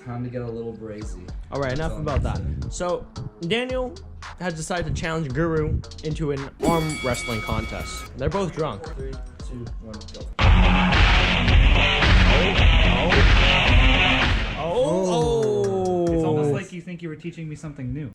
Time to get a little brazy. All right, enough about that. So Daniel has decided to challenge Guru into an arm wrestling contest. They're both drunk. 3, 2, 1, go. Oh. It's almost like you think you were teaching me something new.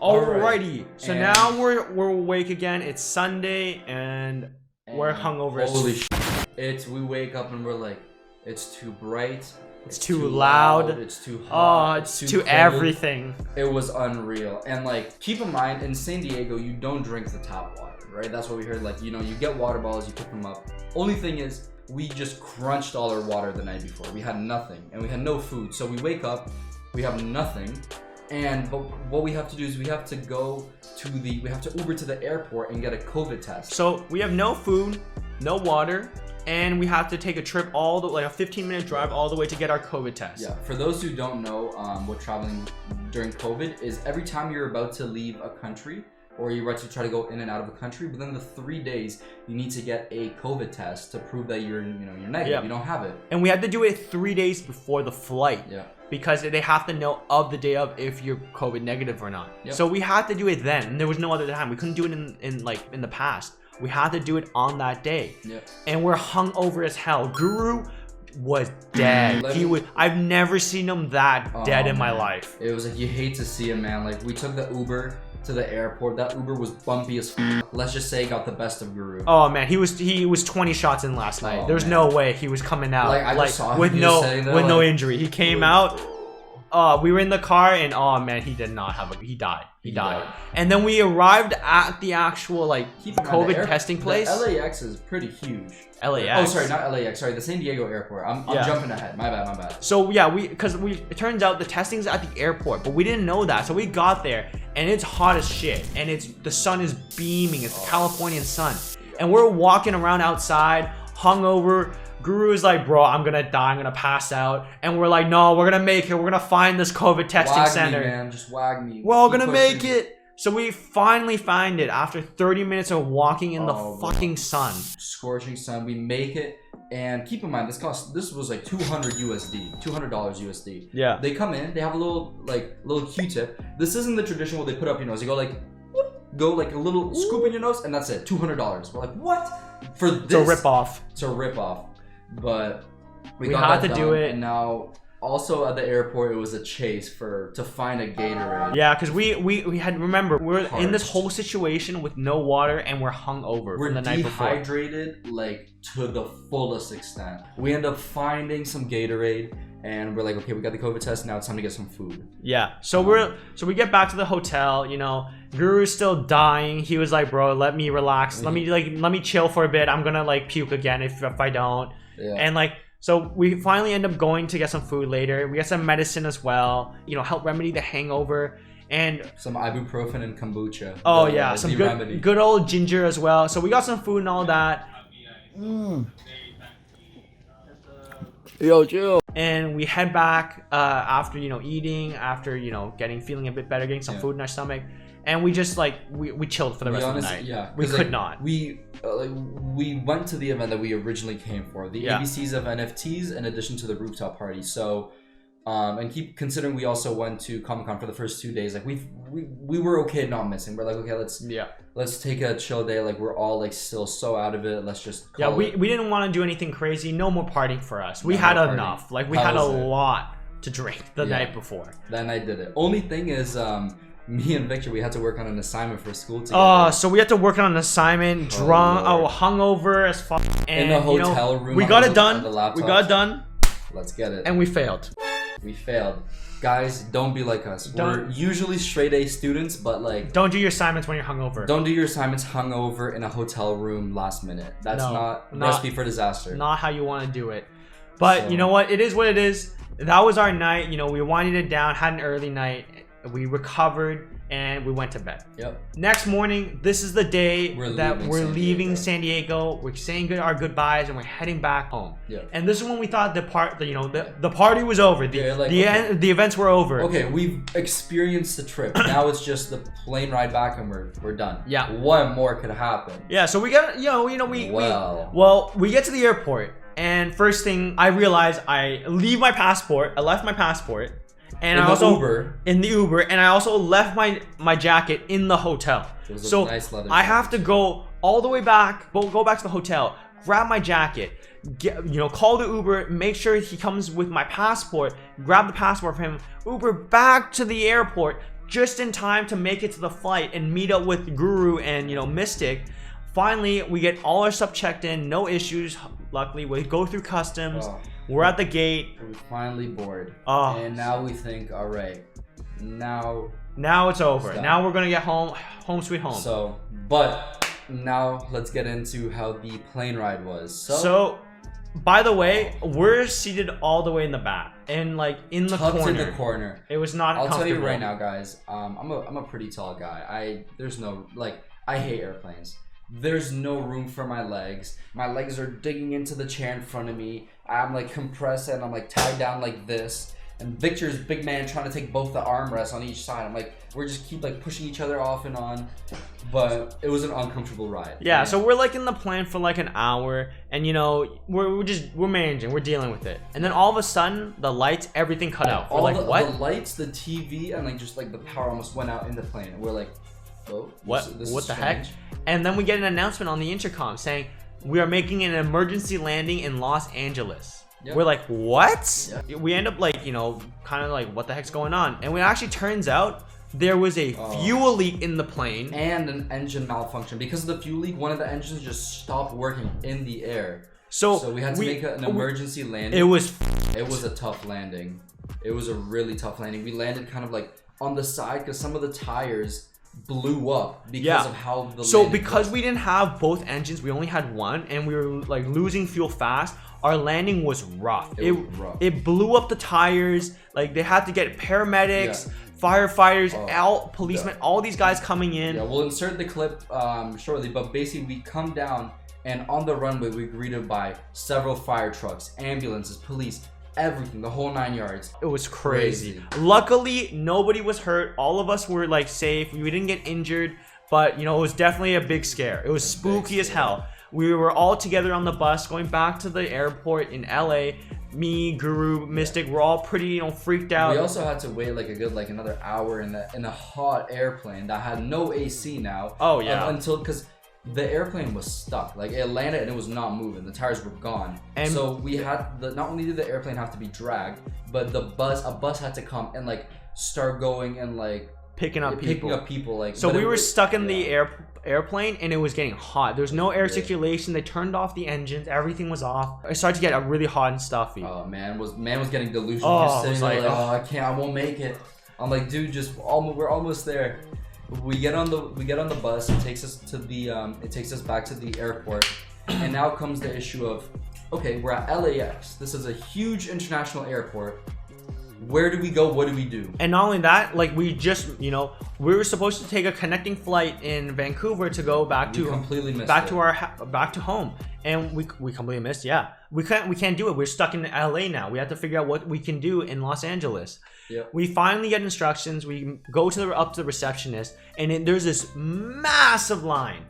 Alrighty, so and now we're awake again. It's Sunday and we're hungover. Holy shit. We wake up and we're like, it's too bright. It's too loud. It's too hot. Oh, it's too cold. everything. It was unreal. And like, keep in mind, in San Diego, you don't drink the tap water, right? That's what we heard. Like, you know, you get water bottles, you pick them up. Only thing is, we just crunched all our water the night before. We had nothing, and we had no food. So we wake up, we have nothing. But what we have to do is we have to Uber to the airport and get a COVID test. So we have no food, no water, and we have to take a trip like a 15-minute drive all the way to get our COVID test. Yeah, for those who don't know what traveling during COVID is, every time you're about to leave a country or you're about to try to go in and out of a country, within the 3 days, you need to get a COVID test to prove that you're negative. Yeah. You don't have it. And we had to do it 3 days before the flight. Yeah. Because they have to know of the day of if you're COVID negative or not. Yep. So we had to do it then. And there was no other time. We couldn't do it in the past. We had to do it on that day. Yep. And we're hungover as hell. Guru was dead. I've never seen him that dead in my life. It was like, you hate to see him, man. Like, we took the Uber to the airport. That Uber was bumpy as f. Let's just say got the best of Guru. Oh man, he was 20 shots in last night. There's no way he was coming out I just saw him with no injury. He came out. We were in the car and oh man, he did not have he died. He died. And then we arrived at the actual COVID testing place. The LAX is pretty huge. LAX. Oh, sorry, not LAX. Sorry, the San Diego airport. I'm jumping ahead. My bad. So yeah, it turns out the testing's at the airport, but we didn't know that. So we got there and it's hot as shit, and the sun is beaming. It's the Californian sun, and we're walking around outside, hungover. Guru is like, bro, I'm gonna die, I'm gonna pass out. And we're like, no, we're gonna make it. We're gonna find this COVID testing center. Me, man. Just wag me. We're all gonna make it. So we finally find it after 30 minutes of walking in the fucking sun. Scorching sun. We make it. And keep in mind, this was like $200 USD. Yeah. They come in, they have a little Q-tip. This isn't the traditional they put up your nose. You go like, whoop, go like a little scoop in your nose, and that's it. $200. We're like, what? For this? It's a rip off. It's a rip off. But we had to do it. And now also at the airport, it was a chase to find a Gatorade. Yeah, because we had, remember, we're in this whole situation with no water and we're hungover from the night before. We're dehydrated like to the fullest extent. We end up finding some Gatorade and we're like, okay, we got the COVID test, now it's time to get some food. Yeah, so we get back to the hotel, Guru's still dying. He was like, bro, let me relax. Let me chill for a bit. I'm gonna puke again if I don't. Yeah. And so we finally end up going to get some food later. We get some medicine as well, help remedy the hangover, and some ibuprofen and kombucha. Oh yeah, some good old ginger as well. So we got some food and all that. Yo, chill. And we head back after eating, after feeling a bit better, getting some food in our stomach. And we just we chilled for the rest of the night. Yeah, we could not. We went to the event that we originally came for, the ABCs of NFTs, in addition to the rooftop party. So, and keep considering we also went to Comic-Con for the first 2 days. We were okay not missing. We're like, okay, let's take a chill day. We're all still so out of it. Let's just we didn't want to do anything crazy. No more partying for us. We had enough. We had a lot to drink the night before. That night did it. Only thing is, me and Victor, we had to work on an assignment for school together. Oh, so we had to work on an assignment, drunk, hungover as fuck. And, in the hotel room. We got it done. We got it done. Let's get it. And we failed. We failed. Guys, don't be like us. We're usually straight A students, but don't do your assignments when you're hungover. Don't do your assignments hungover in a hotel room last minute. That's not recipe for disaster. Not how you want to do it. But you know what? It is what it is. That was our night. We winded it down, had an early night. We recovered, and we went to bed. Yep. Next morning, this is the day we're leaving San Diego. We're saying our goodbyes and we're heading back home. Yep. And this is when we thought the party was over. The events were over. Okay, we've experienced the trip. Now it's just the plane ride back and we're done. Yeah. What more could happen? Yeah, so we got we get to the airport, and first thing I realize, I leave my passport. I left my passport. And in the Uber, and I also left my jacket in the hotel. So nice leather I have to go all the way back, go back to the hotel, grab my jacket, call the Uber, make sure he comes with my passport, grab the passport from him, Uber back to the airport just in time to make it to the flight and meet up with Guru and Mystic. Finally, we get all our stuff checked in, no issues. Luckily, we go through customs. We're at the gate. We're finally bored. And now we think, all right, now it's over. Now we're gonna get home sweet home. So, but now let's get into how the plane ride was. So by the way, we're seated all the way in the back and like in the tucked corner. in the corner. It was not I'll comfortable. tell you right now, guys. I'm a pretty tall guy. I hate airplanes. There's no room for my legs. My legs are digging into the chair in front of me. I'm like compressed and I'm like tied down like this. And Victor's big man trying to take both the armrests on each side. I'm like, we're just keep like pushing each other off and on. But it was an uncomfortable ride. Yeah, so we're like in the plane for like an hour, and we're managing, we're dealing with it. And then all of a sudden, the lights, everything cut out. We're like, what? The lights, the TV, and like just like the power almost went out in the plane. And we're like, oh, what the heck? And then we get an announcement on the intercom saying we are making an emergency landing in Los Angeles. Yep. We're like, what? Yep. We end up like, kind of like, what the heck's going on? And it actually turns out there was a fuel leak in the plane. And an engine malfunction. Because of the fuel leak, one of the engines just stopped working in the air. So we had to make an emergency landing. It was a tough landing. It was a really tough landing. We landed kind of like on the side because some of the tires blew up because of how the because we didn't have both engines, we only had one, and we were like losing fuel fast. Our landing was rough. It blew up the tires. Like they had to get paramedics, firefighters, policemen, all these guys coming in. Yeah, we'll insert the clip shortly, but basically we come down and on the runway we're greeted by several fire trucks, ambulances, police, everything, the whole 9 yards. It was crazy. Luckily, nobody was hurt. All of us were like safe. We didn't get injured, but it was definitely a big scare. It was spooky as hell. We were all together on the bus going back to the airport in LA. Me, Guru, Mystic, we're all pretty, freaked out. We also had to wait like another hour in a hot airplane that had no AC now. Oh yeah. Because the airplane was stuck. Like it landed and it was not moving. The tires were gone. And so we had not only did the airplane have to be dragged, but a bus had to come and like start going and like picking up people. Like so we were stuck in the airplane and it was getting hot. There was no air circulation. They turned off the engines. Everything was off. It started to get really hot and stuffy. Oh man was getting delusional. Just sitting there like, I can't. I won't make it. I'm like, dude, we're almost there. We get on the bus. It takes us to it takes us back to the airport, and now comes the issue of, okay, we're at LAX. This is a huge international airport. Where do we go? What do we do? And not only that, like we just, we were supposed to take a connecting flight in Vancouver to go back to home, and we completely missed. Yeah, we can't do it. We're stuck in LA now. We have to figure out what we can do in Los Angeles. Yep. We finally get instructions. We go up to the receptionist, and there's this massive line.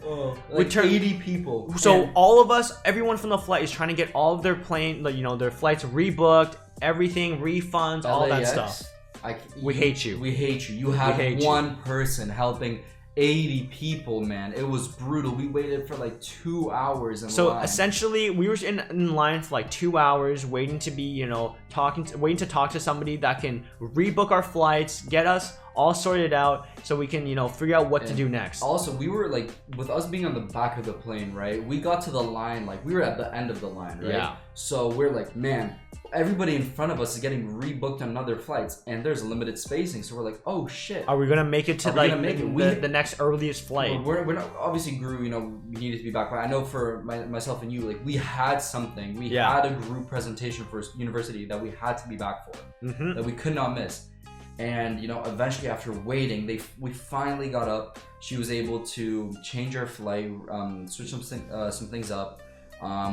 Like 80 people. So all of us, everyone from the flight is trying to get all of their their flights rebooked, everything, refunds, all that stuff. We hate you. We hate you. You have one person helping 80 people, man. It was brutal. We waited for like 2 hours in line. So essentially, we were in line for like 2 hours, waiting to be, waiting to talk to somebody that can rebook our flights, get us all sorted out, so we can, figure out what to do next. Also, we were like, with us being on the back of the plane, right? We got to the line, like we were at the end of the line, right? Yeah. So we're like, man, everybody in front of us is getting rebooked on other flights, and there's limited spacing. So we're like, oh shit, are we gonna make it to the next earliest flight? We're not, obviously Guru, we needed to be back, but I know for myself and you, like we had something. We had a group presentation for university that we had to be back for, that we could not miss. And you know, eventually after waiting, we finally got up. She was able to change our flight, switch some things up.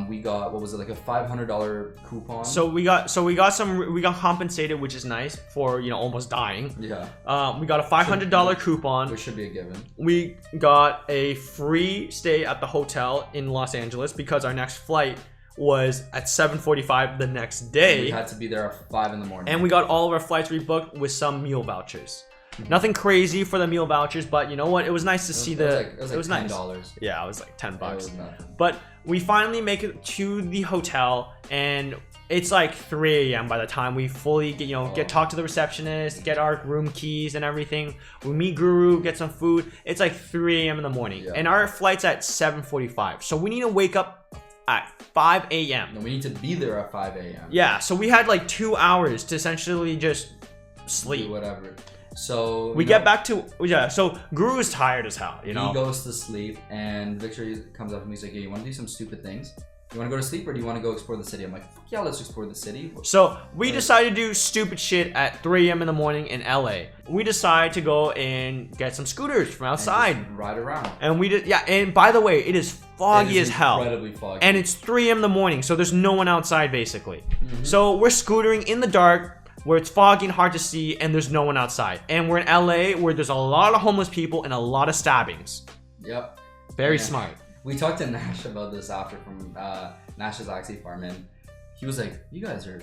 We got, what was it, like a $500 coupon. So we got compensated, which is nice for, you know, almost dying. Yeah. We got a $500 coupon. Which should be a given. We got a free stay at the hotel in Los Angeles because our next flight was at 7:45 the next day. We had to be there at 5 in the morning. And we got all of our flights rebooked with some meal vouchers. Nothing crazy for the meal vouchers, but you know what? It was nice to see it was nice. $10. Yeah, it was like $10. It was nothing. But we finally make it to the hotel, and it's like 3 a.m. by the time we fully get talk to the receptionist, get our room keys and everything. We meet Guru, get some food. It's like 3 a.m. in the morning, and our flight's at 7:45. So we need to wake up at 5 a.m. No, we need to be there at 5 a.m. Yeah, so we had like 2 hours to essentially just sleep. Do whatever. So we get back to so Guru is tired as hell, you know. He goes to sleep, and Victor comes up to me and he's like, "Hey, you want to do some stupid things? You want to go to sleep, or do you want to go explore the city?" I'm like, "Fuck yeah, let's explore the city." So we decided to do stupid shit at 3 a.m. in the morning in LA. We decided to go and get some scooters from outside, and ride around. And we did, yeah. And by the way, it is foggy as hell, incredibly foggy, and it's 3 a.m. in the morning, so there's no one outside basically. So we're scootering in the dark, where it's foggy and hard to see, and there's no one outside. And we're in LA, where there's a lot of homeless people and a lot of stabbings. Yep. Very smart. We talked to Nash about this after from Nash's Axie farm, and he was like, "You guys are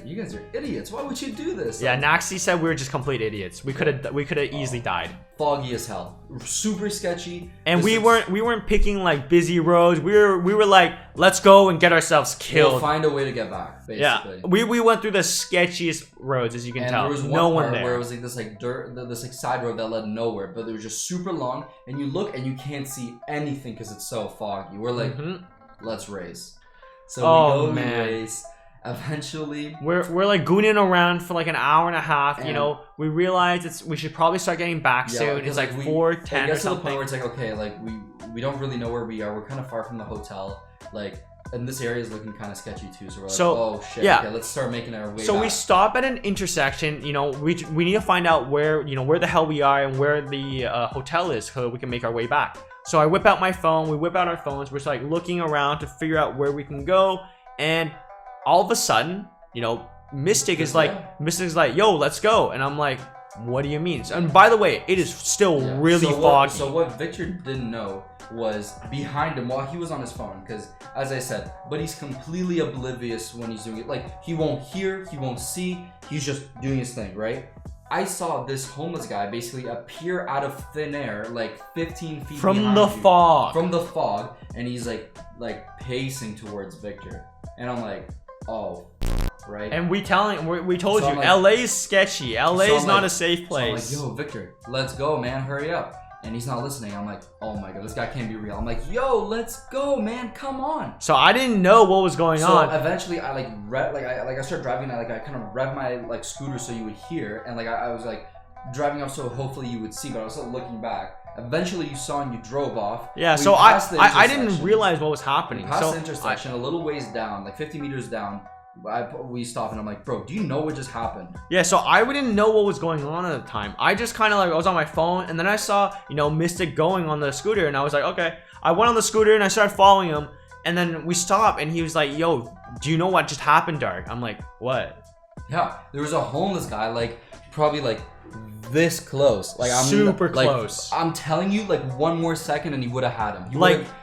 idiots. Why would you do this?" Yeah, Naxie said we were just complete idiots. We could have easily died. Foggy as hell, super sketchy. And we weren't picking like busy roads. We were like, let's go and get ourselves killed. We'll find a way to get back. Basically. Yeah, we went through the sketchiest roads, as you can tell. There was no one part there. where it was like this like dirt, this like side road that led nowhere, but it was just super long, and you look and you can't see anything because it's so foggy. We're like, let's race. So we race. Eventually, we're like gooning around for like an hour and a half. You know, we realize we should probably start getting back soon. It's like 4:10 or something. It gets to the point where it's like, okay, like we don't really know where we are. We're kind of far from the hotel. Like, and this area is looking kind of sketchy too. So we're like, oh shit. Yeah. Okay, let's start making our way. So we stop at an intersection. You know, we need to find out where the hell we are and where the hotel is, so we can make our way back. So I whip out my phone. We whip out our phones. We're just like looking around to figure out where we can go, and all of a sudden, Mystic is like, yo, let's go. And I'm like, what do you mean? And by the way, it is still really foggy. So what Victor didn't know was behind him while he was on his phone, because as I said, but he's completely oblivious when he's doing it. Like, he won't hear, he won't see, he's just doing his thing, right? I saw this homeless guy basically appear out of thin air, like 15 feet from the fog. From the fog, and he's like pacing towards Victor. And I'm like, oh, right? And we told you, like, LA is sketchy. LA is not a safe place. So I'm like, yo, Victor, let's go, man, hurry up. And he's not listening. I'm like, oh my god, this guy can't be real. I'm like, yo, let's go, man, come on. So I didn't know what was going on. So eventually, I I started driving. I kind of rev my scooter so you would hear, and I was like driving up so hopefully you would see, but I was still looking back. Eventually, you saw and you drove off. Yeah, so I didn't realize what was happening. Past the intersection, a little ways down, like 50 meters down, we stopped, and I'm like, bro, do you know what just happened? Yeah, so I didn't know what was going on at the time. I just kind of I was on my phone, and then I saw, Mystic going on the scooter, and I was like, okay. I went on the scooter, and I started following him, and then we stopped, and he was like, yo, do you know what just happened, Dark? I'm like, what? Yeah, there was a homeless guy, probably this close, I'm super close. I'm telling you, one more second and he would have had him.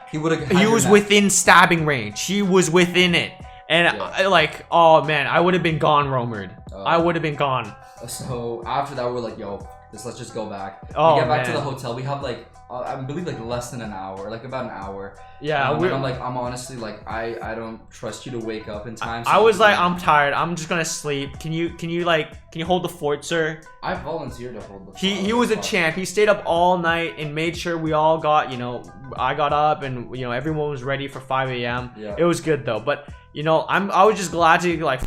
He was within stabbing range. He was within it, and oh man, I would have been gone, Romered. I would have been gone. So after that, we're like, yo, let's just go back. Oh, we get back to the hotel. We have I believe less than an hour, about an hour. Yeah, I'm honestly I don't trust you to wake up in time. I was like, I'm tired. I'm just gonna sleep. Can you hold the fort, sir? I volunteered to hold the fort. He was a champ. He stayed up all night and made sure we all got, I got up and everyone was ready for 5 a.m. Yeah. It was good though, but I was just glad to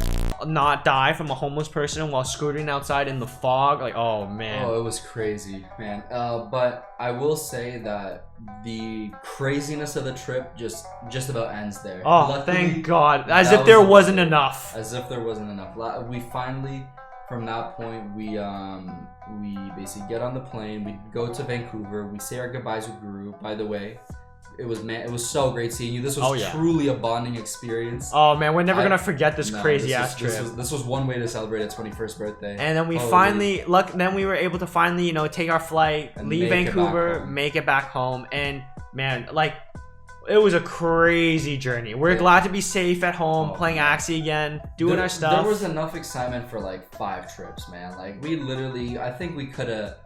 not die from a homeless person while scootering outside in the fog. Oh man. Oh, it was crazy, man. But I will say that the craziness of the trip just about ends there. Oh, luckily, thank God. As if there wasn't enough. As if there wasn't enough. We finally from that point, we basically get on the plane. We go to Vancouver. We say our goodbyes with Guru. By the way, it was so great seeing you. This was truly a bonding experience. Oh man, we're never gonna forget this crazy ass trip. This was one way to celebrate a 21st birthday. And then we then we were able to finally, take our flight, and leave Vancouver, make it back home, and man, like, it was a crazy journey. We're glad to be safe at home, playing Axie again, doing our stuff. There was enough excitement for like 5 trips, man. Like, we literally, I think we could have.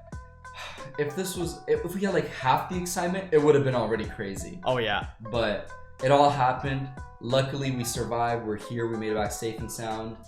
If we had like half the excitement, it would have been already crazy. Oh yeah. But it all happened. Luckily, we survived. We're here. We made it back safe and sound.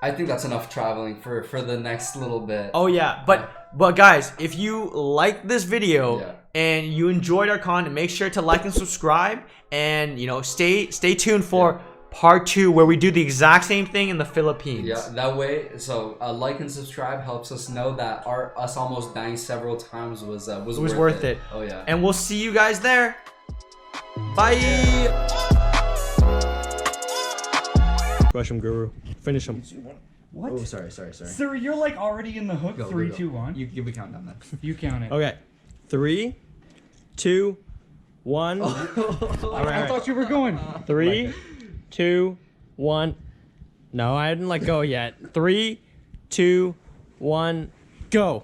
I think that's enough traveling for the next little bit. Oh yeah, but guys, if you like this video and you enjoyed our content, make sure to like and subscribe, and stay tuned for part 2, where we do the exact same thing in the Philippines. Yeah, that way. So like and subscribe helps us know that us almost dying several times was worth it. Oh yeah. And we'll see you guys there. Bye. Crush him, Guru. Finish him. What? Oh, sorry. Sir, you're like already in the hook. Go, 3, go. 2, 1. You give a countdown then. You count it. Okay. 3, 2, 1. I thought you were going. 3, 2, 1. No, I didn't let go yet. 3, 2, 1, go.